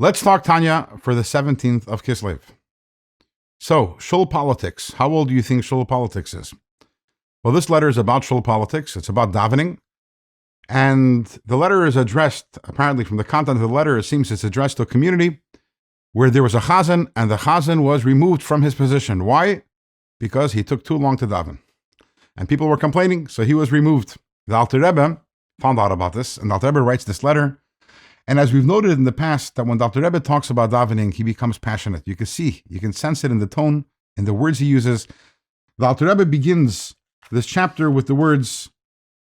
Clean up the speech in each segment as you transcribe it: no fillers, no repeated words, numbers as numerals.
Let's talk Tanya for the 17th of Kislev. So, shul politics. How old do you think shul politics is? Well, this letter is about shul politics. It's about davening. And the letter is addressed, apparently from the content of the letter, it seems it's addressed to a community where there was a chazan, and the chazan was removed from his position. Why? Because he took too long to daven. And people were complaining, so he was removed. The Alter Rebbe found out about this, and the Alter Rebbe writes this letter. And as we've noted in the past, that when the Alter Rebbe talks about davening, he becomes passionate. You can sense it in the tone, in the words he uses. The Alter Rebbe begins this chapter with the words,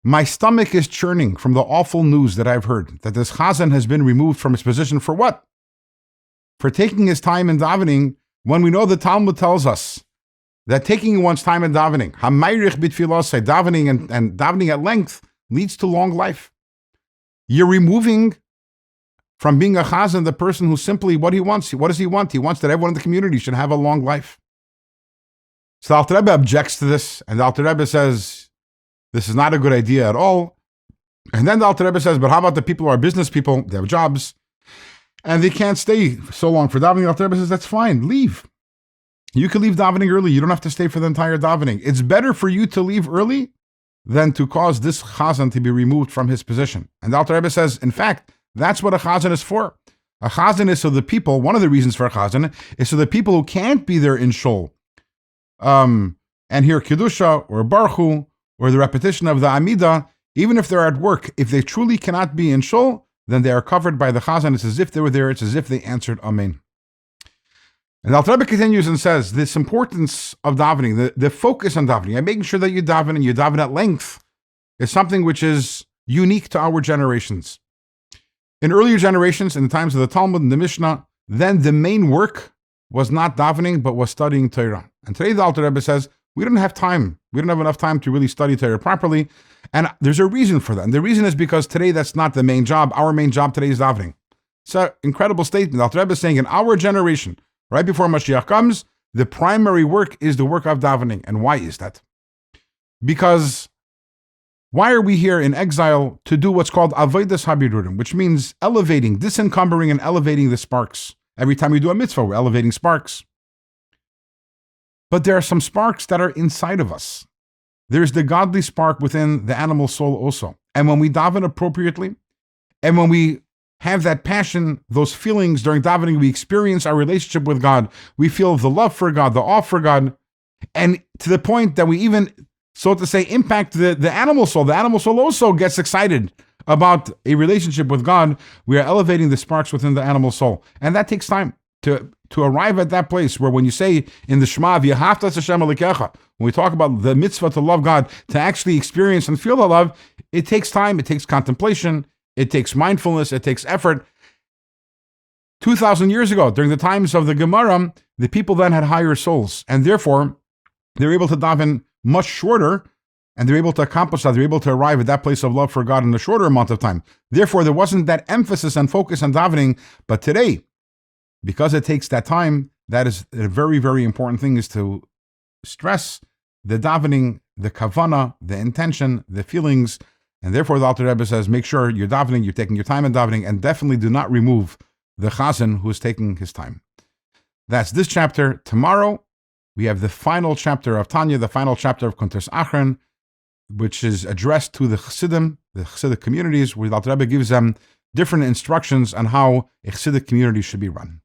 "My stomach is churning from the awful news that I've heard, that this chazan has been removed from his position for what? For taking his time in davening, when we know the Talmud tells us that taking one's time in davening, hamayrich bitfilah, davening and davening at length, leads to long life. You're removing from being a chazan the person who simply, what he wants. What does he want? He wants that everyone in the community should have a long life." So the Alter Rebbe objects to this, and the Alter Rebbe says, this is not a good idea at all. And then the Alter Rebbe says, but how about the people who are business people? They have jobs, and they can't stay so long for davening. The Alter Rebbe says, that's fine, leave. You can leave davening early. You don't have to stay for the entire davening. It's better for you to leave early than to cause this chazan to be removed from his position. And the Alter Rebbe says, in fact, that's what a chazan is for. A chazan is so the people, one of the reasons for a chazan is so the people who can't be there in shul, and hear Kedusha or Baruch or the repetition of the Amidah, even if they're at work, if they truly cannot be in shul, then they are covered by the chazan. It's as if they were there. It's as if they answered Amen. And Alter Rebbe continues and says, this importance of davening, the focus on davening, and making sure that you daven and you daven at length, is something which is unique to our generations. In earlier generations, in the times of the Talmud and the Mishnah, then the main work was not davening, but was studying Torah. And today the Alter Rebbe says, we don't have time. We don't have enough time to really study Torah properly. And there's a reason for that. And the reason is because today that's not the main job. Our main job today is davening. It's an incredible statement. The Alter Rebbe is saying in our generation, right before Mashiach comes, the primary work is the work of davening. And why is that? Because why are we here in exile to do what's called avodas habirurim, which means elevating, disencumbering and elevating the sparks? Every time we do a mitzvah, we're elevating sparks. But there are some sparks that are inside of us. There's the godly spark within the animal soul also. And when we daven appropriately, and when we have that passion, those feelings during davening, we experience our relationship with God. We feel the love for God, the awe for God, and to the point that we even, so to say, impact the animal soul. The animal soul also gets excited about a relationship with God. We are elevating the sparks within the animal soul. And that takes time to arrive at that place where when you say in the Shema, V'ahavta Hashem Elokecha, when we talk about the mitzvah to love God, to actually experience and feel the love, it takes time, it takes contemplation, it takes mindfulness, it takes effort. 2,000 years ago, during the times of the Gemara, the people then had higher souls, and therefore they're able to daven much shorter, and they're able to accomplish that. They're able to arrive at that place of love for God in a shorter amount of time. Therefore, there wasn't that emphasis and focus on davening. But today, because it takes that time, that is a very, very important thing, is to stress the davening, the kavana, the intention, the feelings. And therefore, the Alter Rebbe says, make sure you're davening, you're taking your time in davening, and definitely do not remove the chazan who is taking his time. That's this chapter. Tomorrow, we have the final chapter of Tanya, the final chapter of Kuntres Achron, which is addressed to the Chassidim, the Chassidic communities, where the Alter Rebbe gives them different instructions on how a Chassidic community should be run.